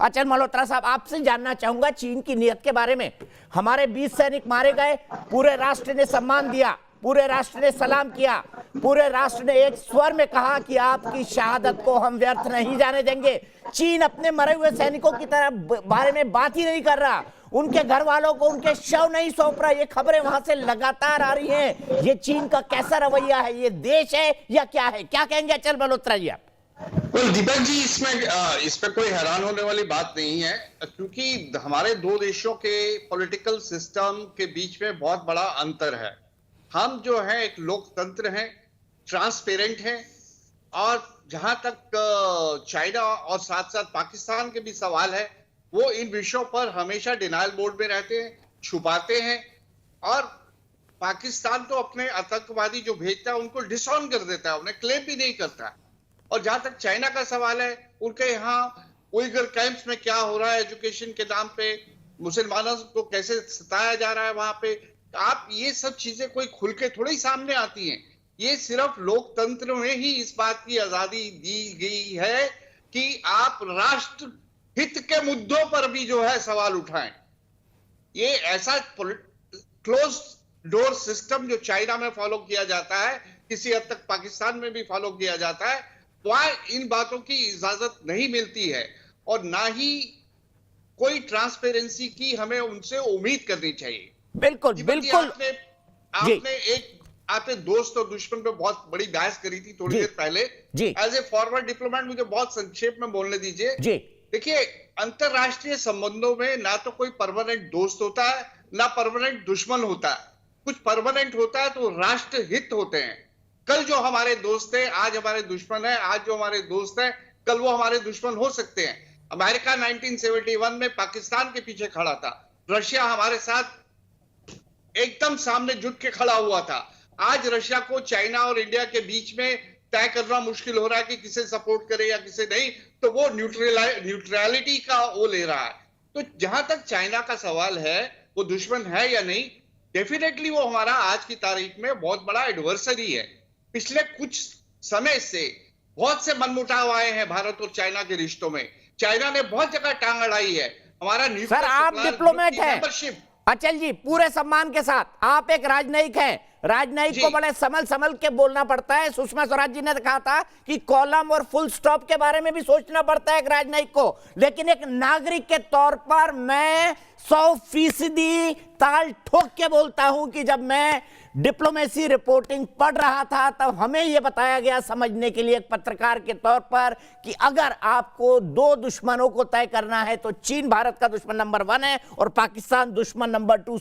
अचल मल्होत्रा साहब, आपसे जानना चाहूंगा चीन की नीयत के बारे में। हमारे 20 सैनिक मारे गए, पूरे राष्ट्र ने सम्मान दिया, पूरे राष्ट्र ने सलाम किया, पूरे राष्ट्र ने एक स्वर में कहा कि आपकी शहादत को हम व्यर्थ नहीं जाने देंगे। चीन अपने मरे हुए सैनिकों की तरह बारे में बात ही नहीं कर रहा, उनके घर वालों को उनके शव नहीं सौंप रहा। ये खबरें वहां से लगातार आ रही हैं। ये चीन का कैसा रवैया है? ये देश है या क्या है? क्या कहेंगे अचल मल्होत्रा जी आप? दीपक जी, इसमें कोई हैरान होने वाली बात नहीं है, क्योंकि हमारे दो देशों के पॉलिटिकल सिस्टम के बीच में बहुत बड़ा अंतर है। हम जो है एक लोकतंत्र हैं, ट्रांसपेरेंट हैं, और जहां तक चाइना और साथ साथ पाकिस्तान के भी सवाल है, वो इन विषयों पर हमेशा डिनायल मोड में रहते हैं, छुपाते हैं, और पाकिस्तान तो अपने आतंकवादी जो भेजता है उनको डिसऑन कर देता है, उन्हें क्लेम भी नहीं करता। और जहां तक चाइना का सवाल है, उनके यहाँ उइगर कैंप्स में क्या हो रहा है, एजुकेशन के नाम पे मुसलमानों को कैसे सताया जा रहा है वहां पे, आप ये सब चीजें कोई खुल के थोड़ी ही सामने आती हैं। ये सिर्फ लोकतंत्र में ही इस बात की आजादी दी गई है कि आप राष्ट्र हित के मुद्दों पर भी जो है सवाल उठाएं। ये ऐसा क्लोज डोर सिस्टम जो चाइना में फॉलो किया जाता है, किसी हद तक पाकिस्तान में भी फॉलो किया जाता है, वहां इन बातों की इजाजत नहीं मिलती है, और ना ही कोई ट्रांसपेरेंसी की हमें उनसे उम्मीद करनी चाहिए। बिल्कुल बिल्कुल। आपने दोस्त और दुश्मन पे बहुत बड़ी बहस करी थी थोड़ी देर पहले। एज ए फॉरवर्ड डिप्लोमेट मुझे बहुत संक्षेप में बोलने दीजिए। देखिए, अंतरराष्ट्रीय संबंधों में ना तो कोई परमानेंट दोस्त होता है, ना परमानेंट दुश्मन होता है। कुछ परमानेंट होता है तो राष्ट्र हित होते हैं। कल जो हमारे दोस्त थे आज हमारे दुश्मन है, आज जो हमारे दोस्त है कल वो हमारे दुश्मन हो सकते हैं। अमेरिका 1971 में पाकिस्तान के पीछे खड़ा था, रशिया हमारे साथ एकदम सामने जुट के खड़ा हुआ था। आज रशिया को चाइना और इंडिया के बीच में तय करना मुश्किल हो रहा है कि किसे सपोर्ट करे या किसे नहीं, तो वो न्यूट्रलिटी का वो ले रहा है। तो जहां तक चाइना का सवाल है, वो दुश्मन है या नहीं, डेफिनेटली वो हमारा आज की तारीख में बहुत बड़ा एडवर्सरी है। पिछले कुछ समय से बहुत से मनमुटाव आए हैं भारत और चाइना के रिश्तों में। चाइना ने बहुत जगह टांग अड़ाई है। हमारा सर, आप डिप्लोमेट हैं अचल जी, पूरे सम्मान के साथ, आप एक राजनयिक हैं। राजनयिक को बड़े संभल के बोलना पड़ता है। सुषमा स्वराज जी ने कहा था कि कॉलम और फुल स्टॉप के बारे में भी सोचना पड़ता है एक राजनयिक को, लेकिन एक नागरिक के तौर पर मैं 100% ताल ठोक के बोलता हूं कि जब मैं डिप्लोमेसी रिपोर्टिंग पढ़ रहा था तब हमें यह बताया गया समझने के लिए एक पत्रकार के तौर पर कि अगर आपको दो दुश्मनों को तय करना है तो चीन भारत का दुश्मन नंबर 1 है और पाकिस्तान दुश्मन नंबर 2